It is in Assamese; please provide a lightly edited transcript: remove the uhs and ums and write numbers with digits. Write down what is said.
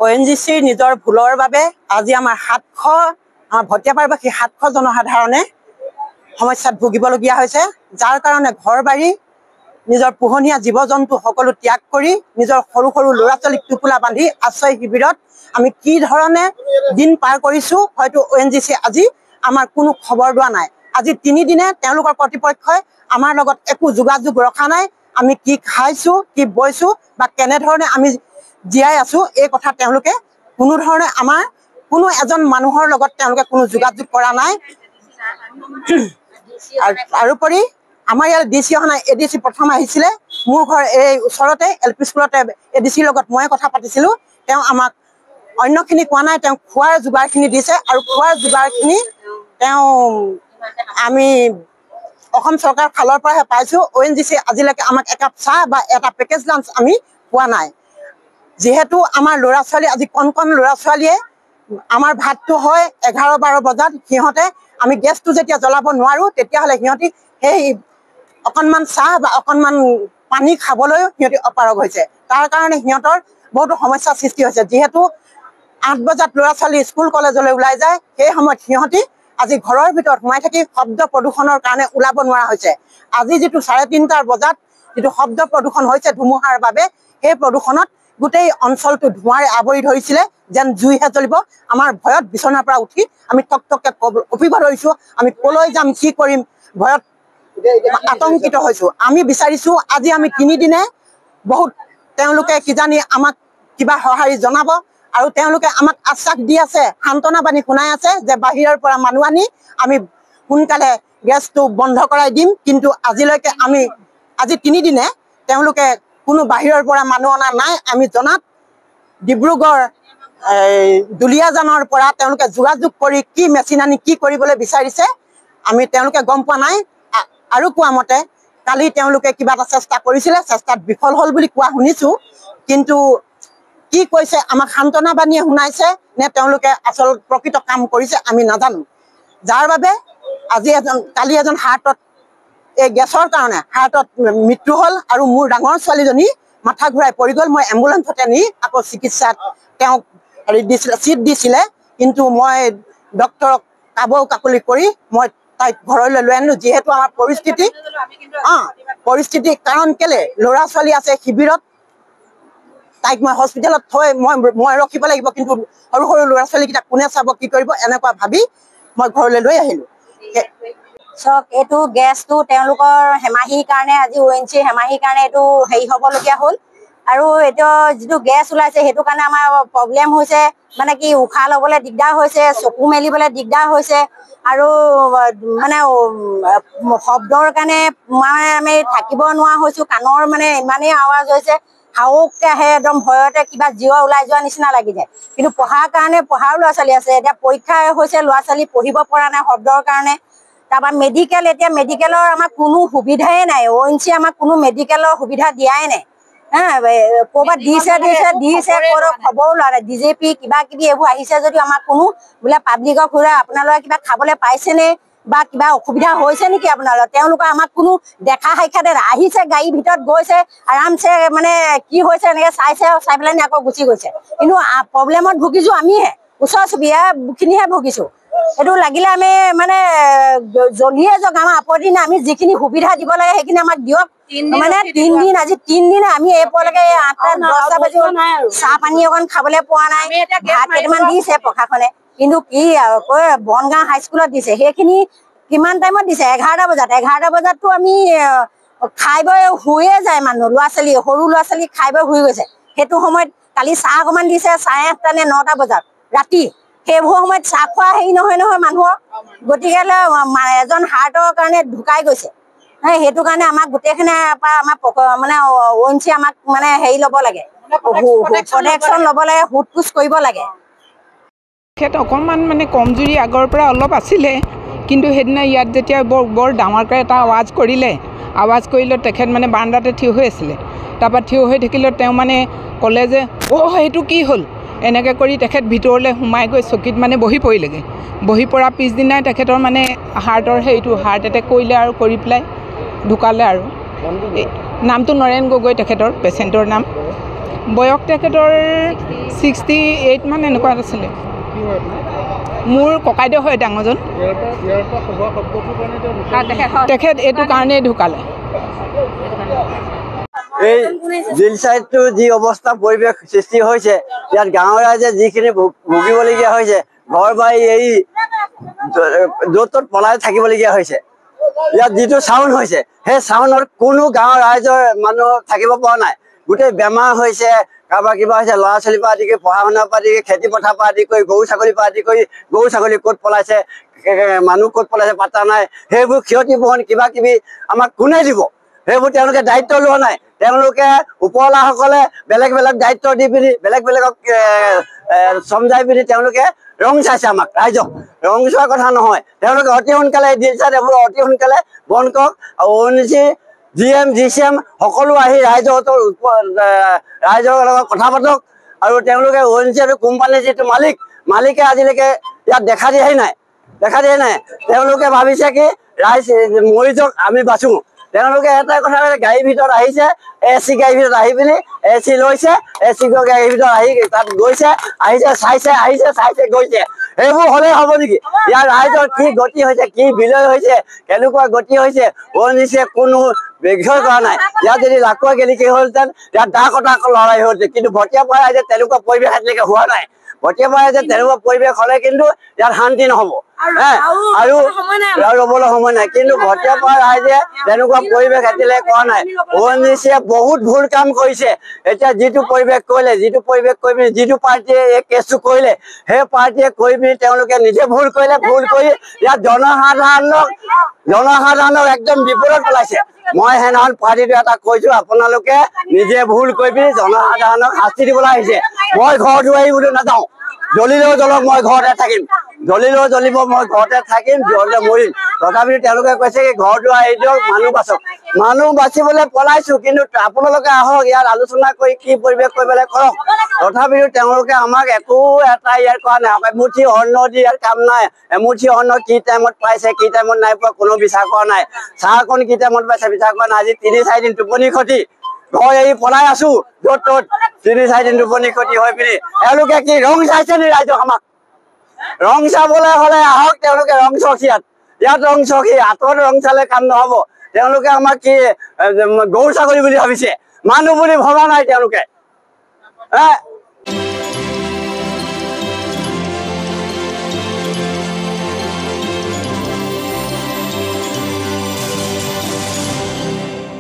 ONGC নিজৰ ভুলৰ বাবে আজি আমাৰ 700 আমাৰ ভটিয়াপাৰবাসী 700 জনসাধাৰণে সমস্যাত ভুগিবলগীয়া হৈছে, যাৰ কাৰণে ঘৰ বাৰী নিজৰ পোহনীয়া জীৱ জন্তু সকলো ত্যাগ কৰি নিজৰ সৰু সৰু ল'ৰা ছোৱালীক টোপোলা বান্ধি আশ্ৰয় শিবিৰত আমি কি ধৰণে দিন পাৰ কৰিছো হয়তো ONGC আজি আমাৰ কোনো খবৰ লোৱা নাই। আজি 3 দিনে তেওঁলোকৰ কৰ্তৃপক্ষই আমাৰ লগত একো যোগাযোগ ৰখা নাই। আমি কি খাইছো কি বইছো বা কেনে ধৰণে আমি জীয়াই আছো এই কথা তেওঁলোকে কোনো ধৰণে আমাৰ কোনো এজন মানুহৰ লগত তেওঁলোকে কোনো যোগাযোগ কৰা নাই। আৰুপৰি আমাৰ ইয়াৰ DC অহা ADC প্ৰথম আহিছিলে, মোৰ ঘৰ এই ওচৰতে LP স্কুলতে ADC লগত মই কথা পাতিছিলো। তেওঁ আমাক অন্যখিনি কোৱা নাই, তেওঁ খোৱাৰ যোগাৰখিনি দিছে আৰু খোৱাৰ যোগাৰখিনি তেওঁ আমি অসম চৰকাৰৰ ফালৰ পৰাহে পাইছো। ONGC আজিলৈকে আমাক একাপ চাহ বা এটা পেকেজ লাঞ্চ আমি পোৱা নাই। যেহেতু আমাৰ ল'ৰা ছোৱালী আজি কণ ল'ৰা ছোৱালীয়ে আমাৰ ভাতটো হয় 11-12 বজাত, সিহঁতে আমি গেছটো যেতিয়া জ্বলাব নোৱাৰো তেতিয়াহ'লে সিহঁতি সেই অকণমান চাহ বা অকণমান পানী খাবলৈও সিহঁতি অপাৰগ হৈছে। তাৰ কাৰণে সিহঁতৰ বহুতো সমস্যাৰ সৃষ্টি হৈছে। যিহেতু 8 বজাত ল'ৰা ছোৱালী স্কুল কলেজলৈ ওলাই যায়, সেই সময়ত সিহঁতি আজি ঘৰৰ ভিতৰত সোমাই থাকি শব্দ প্ৰদূষণৰ কাৰণে ওলাব নোৱাৰা হৈছে। আজি যিটো 3:30 বজাত যিটো শব্দ প্ৰদূষণ হৈছে ধুমুহাৰ বাবে, সেই প্ৰদূষণত গোটেই অঞ্চলটো ধোঁৱাৰে আৱৰি ধৰিছিলে, যেন জুইহে জ্বলিব। আমাৰ ভয়ত বিচনাৰ পৰা উঠি আমি টকটককে কঁপিব ধৰিছো। আমি কলৈ যাম কি কৰিম ভয়ত আতংকিত হৈছো। আমি বিচাৰিছো আজি আমি 3 দিনে বহুত তেওঁলোকে কিজানি আমাক কিবা সঁহাৰি জনাব আৰু তেওঁলোকে আমাক আশ্বাস দি আছে, সান্তনা বাণী শুনাই আছে যে বাহিৰৰ পৰা মানুহ আনি আমি সোনকালে গেছটো বন্ধ কৰাই দিম। কিন্তু আজিলৈকে আমি আজি 3 দিনে তেওঁলোকে কোনো বাহিৰৰ পৰা মানুহ অনা নাই। আমি জনাত ডিব্ৰুগড় দুলীয়াজানৰ পৰা তেওঁলোকে যোগাযোগ কৰি কি মেচিন আনি কি কৰিবলৈ বিচাৰিছে আমি তেওঁলোকে গম পোৱা নাই। আৰু কোৱা মতে কালি তেওঁলোকে কিবা এটা চেষ্টা কৰিছিলে, চেষ্টাত বিফল হ'ল বুলি কোৱা শুনিছো। কিন্তু কি কৈছে আমাক সান্তনা বাণীয়ে শুনাইছে নে তেওঁলোকে আচল প্ৰকৃত কাম কৰিছে আমি নাজানো। যাৰ বাবে আজি কালি এজন হাৰ্টত এই গেছৰ কাৰণে হাৰ্টত মৃত্যু হ'ল আৰু মোৰ ডাঙৰ ছোৱালীজনী মাথা ঘূৰাই পৰি গ'ল। মই এম্বুলেন্সতে নি আকৌ চিকিৎসাত তেওঁক দিছিলে, চিট দিছিলে, কিন্তু মই ডক্তৰক কাকলি কৰি মই তাইক ঘৰলৈ লৈ আনিলো। যিহেতু আমাৰ পৰিস্থিতি কাৰণ কেলে ল'ৰা ছোৱালী আছে শিবিৰত, তাইক মই হস্পিটেলত থৈ মই ৰখিব লাগিব, কিন্তু সৰু সৰু ল'ৰা ছোৱালীকেইটা কোনে চাব কি কৰিব এনেকুৱা ভাবি মই ঘৰলৈ লৈ আহিলো। চক এইটো গেছটো তেওঁলোকৰ হেমাহিৰ কাৰণে আজি ONGC হেমাহিৰ কাৰণে এইটো হেৰি হ'বলগীয়া হ'ল। আৰু এইটো যিটো গেছ ওলাইছে সেইটো কাৰণে আমাৰ প্ৰব্লেম হৈছে, মানে কি উশাহ ল'বলৈ দিগদাৰ হৈছে, চকু মেলিবলৈ দিগদাৰ হৈছে আৰু মানে শব্দৰ কাৰণে মানে আমি থাকিব নোৱাৰা হৈছো। কাণৰ মানে ইমানেই আৱাজ হৈছে, হাওককে আহে, একদম ভয়তে কিবা জীৱ ওলাই যোৱা নিচিনা লাগি যায়। কিন্তু পঢ়াৰ কাৰণে পঢ়াৰো ল'ৰা ছোৱালী আছে, এতিয়া পৰীক্ষা হৈছে, ল'ৰা ছোৱালী পঢ়িব পৰা নাই শব্দৰ কাৰণে। তাৰপৰা মেডিকেল, এতিয়া মেডিকেলৰ আমাক কোনো সুবিধাই নাই। ONGC আমাক কোনো মেডিকেলৰ সুবিধা দিয়াই নাই। ক'ৰবাত দিছে খবৰো লোৱা নাই। DJP কিবা কিবি এইবোৰ আহিছে যদিও আমাক কোনো বোলে পাব্লিকক সুধে আপোনালোকে কিবা খাবলৈ পাইছেনে বা কিবা অসুবিধা হৈছে নেকি আপোনালোকৰ, তেওঁলোকে আমাক কোনো দেখা সাক্ষাতে আহিছে, গাড়ীৰ ভিতৰত গৈছে আৰামছে, মানে কি হৈছে এনেকে চাইছে, চাই পেলাই আকৌ গুচি গৈছে। কিন্তু প্ৰব্লেমত ভুগিছো আমিহে, ওচৰ চুবুৰীয়াখিনিহে ভুগিছো। এইটো লাগিলে আমি মানে জ্বলিয়ে যাওক, আমাৰ আপত্তি নাই। আমি যিখিনি সুবিধা দিব লাগে সেইখিনি আমাক দিয়ক। মানে 3 দিন, আজি 3 দিন আমি এপৰলৈকে 8-10 বাজি চাহ পানী অকণ খাবলৈ পোৱা নাই। ভাত কেইটামান দিছে প্ৰশাসনে, কিন্তু কি আৰু বনগাঁও হাইস্কুলত দিছে, সেইখিনি কিমান টাইমত দিছে 11টা বজাত। 11টা বজাততো আমি খাই বৈ শুয়ে যায় মানুহ, ল'ৰা ছোৱালী সৰু ল'ৰা ছোৱালী খাই বৈ শুই গৈছে। সেইটো সময়ত কালি চাহ অকণমান দিছে 8:30 নে 9টা বজাত ৰাতি। সেইবোৰ সময়ত চাহ খোৱা হেৰি নহয় মানুহৰ। গতিকে এজন হাৰ্টৰ কাৰণে ঢুকাই গৈছে। সেইটো কাৰণে আমাক গোটেইখিনিৰ পৰা আমাক মানে ONGC আমাক মানে হেৰি ল'ব লাগে, প্ৰটেকশ্যন ল'ব লাগে, সোধ পোছ কৰিব লাগে। তেখেত অকণমান মানে কমজুৰি আগৰ পৰা অলপ আছিলে, কিন্তু সেইদিনা ইয়াত যেতিয়া বৰ ডাঙৰকৈ এটা আৱাজ কৰিলে তেখেত মানে বাৰাণ্ডাতে থিয় হৈ আছিলে। তাৰপৰা থিয় হৈ থাকিলে তেওঁ মানে ক'লে যে সেইটো কি হ'ল, এনেকৈ কৰি তেখেত ভিতৰলৈ সোমাই গৈ চকীত মানে বহি পৰিলেগৈ। বহি পৰা পিছদিনাই তেখেতৰ মানে হাৰ্ট এটেক কৰিলে আৰু কৰি পেলাই ঢুকালে। আৰু নামটো নৰেন গগৈ তেখেতৰ পেচেণ্টৰ নাম। বয়স তেখেতৰ 68 মান এনেকুৱা আছিলে। মোৰ ককাইদেউ হয় ডাঙৰজন। তেখেত এইটো কাৰণেই ঢুকালে। এই জিল চাইডটো যি অৱস্থা পৰিৱেশ সৃষ্টি হৈছে, ইয়াত গাঁৱৰ ৰাইজে যিখিনি ভুগিবলগীয়া হৈছে, ঘৰ বাৰী এৰি য'ত ত'ত পলাই থাকিবলগীয়া হৈছে। ইয়াত যিটো চাউণ্ড হৈছে, সেই চাউণ্ডত কোনো গাঁৱৰ ৰাইজৰ মানুহ থাকিব পৰা নাই। গোটেই বেমাৰ হৈছে, কাৰোবাৰ কিবা হৈছে, ল'ৰা ছোৱালীৰ পৰা আদি কৰি পঢ়া শুনাৰ পৰা আদি কৰি খেতি পথাৰৰ পৰা আদি কৰি গৰু ছাগলীৰ পৰা আদি কৰি গৰু ছাগলী ক'ত পলাইছে, মানুহ ক'ত পলাইছে পাত্তা নাই। সেইবোৰ ক্ষতিপূৰণ কিবা কিবি আমাক কোনে দিব? সেইবোৰ তেওঁলোকে দায়িত্ব লোৱা নাই। তেওঁলোকে ওপৰৱালাসকলে বেলেগ বেলেগ দায়িত্ব দি পিনি বেলেগক চমজাই পিনি তেওঁলোকে ৰং চাইছে আমাক, ৰাইজক। ৰং চোৱাৰ কথা নহয়, তেওঁলোকে অতি সোনকালে দিল চাই এইবোৰ অতি সোনকালে বন্ধ কৰক। আৰু ONGC GM GCM সকলো আহি ৰাইজৰ লগত কথা পাতক। আৰু তেওঁলোকে ONGC আৰু কোম্পানীৰ যিটো মালিকে আজিলৈকে ইয়াত দেখা দিয়াই নাই। তেওঁলোকে ভাবিছে কি ৰাইজ মৰি যাওক, আমি বাচো। তেওঁলোকে এটাই কথা কৈছে, গাড়ীৰ ভিতৰত আহিছে, AC গাড়ীৰ ভিতৰত আহি পিনি AC লৈছে, AC গাড়ীৰ ভিতৰত আহি তাত গৈছে, চাইছে গৈছে। সেইবোৰ হ'লে হ'ব নেকি? ইয়াৰ ৰাইজৰ কি গতি হৈছে, কি বিলয় হৈছে, কেনেকুৱা গতি হৈছে, ONGC কোনো বিষয় কৰা নাই। ইয়াত যদি লাকুৱা গেলিকে হ'লহেঁতেন, ইয়াত দা কটা লৰাই হ'লহেঁতেন। কিন্তু ভটিয়াপাৰা ৰাইজে তেনেকুৱা পৰিৱেশ আজিলৈকে হোৱা নাই। ভটিয়াপাৰা ৰাইজে তেনেকুৱা পৰিৱেশ হ'লে কিন্তু ইয়াত শান্তি নহ'ব। আৰু ৰ'বলৈ সময় নাই। কিন্তু ভটিয়াপাৰা ৰাইজে তেনেকুৱা পৰিৱেশ আজিলৈকে কৰা নাই। ONGCয়ে বহুত ভুল কাম কৰিছে। এতিয়া যিটো পৰিৱেশ কৰিলে, যিটো পাৰ্টীয়ে এই কেছটো কৰিলে, সেই পাৰ্টীয়ে কৰি পিনি তেওঁলোকে নিজে ভুল কৰিলে। ভুল কৰি ইয়াত জনসাধাৰণক একদম বিপদত পেলাইছে। মই সেইদিনাখন পাৰ্টীটো এটা কৈছো, আপোনালোকে নিজে ভুল কৰি পিনি জনসাধাৰণক শাস্তি দিবলৈ আহিছে। মই ঘৰ দুৱাৰি বুলি নাযাওঁ, জ্বলিলেও জ্বলক, মই ঘৰতে থাকিম। জ্বলিলেও জ্বলিব, মই ঘৰতে থাকিম, জ্বলিলে মৰিম। তথাপিও তেওঁলোকে কৈছে কি ঘৰ দুৱাৰ এৰি দিয়ক, মানুহ বাচক। মানুহ বাচিবলৈ পলাইছো, কিন্তু আপোনালোকে আহক, ইয়াত আলোচনা কৰি কি পৰিৱেশ কৰিবলৈ কৰক। তথাপিও তেওঁলোকে আমাক একো এটা ইয়াত কৰা নাই। এমুঠি অন্ন দি ইয়াত কাম নাই। এমুঠি অন্ন কি টাইমত পাইছে, কি টাইমত নাই পোৱা, কোনো বিচাৰ কৰা নাই। চাহকণ কি টাইমত পাইছে বিচাৰ কৰা নাই। আজি 3-4 দিন টোপনি ক্ষতি, ঘৰ এৰি পলাই আছো য'ত ত'ত। 3-4 দিন টোপনি ক্ষতি হৈ পিনি তেওঁলোকে কি ৰং চাইছে নি ৰাইজক? আমাক ৰং চাবলৈ হ'লে আহক, তেওঁলোকে ৰং চাওক। ইয়াত ৰং চাওক, আঁতৰত ৰং চালে কাম নহ'ব। তেওঁলোকে আমাক কি গৰু ছাগলী বুলি ভাবিছে, মানুহ বুলি ভবা নাই তেওঁলোকে।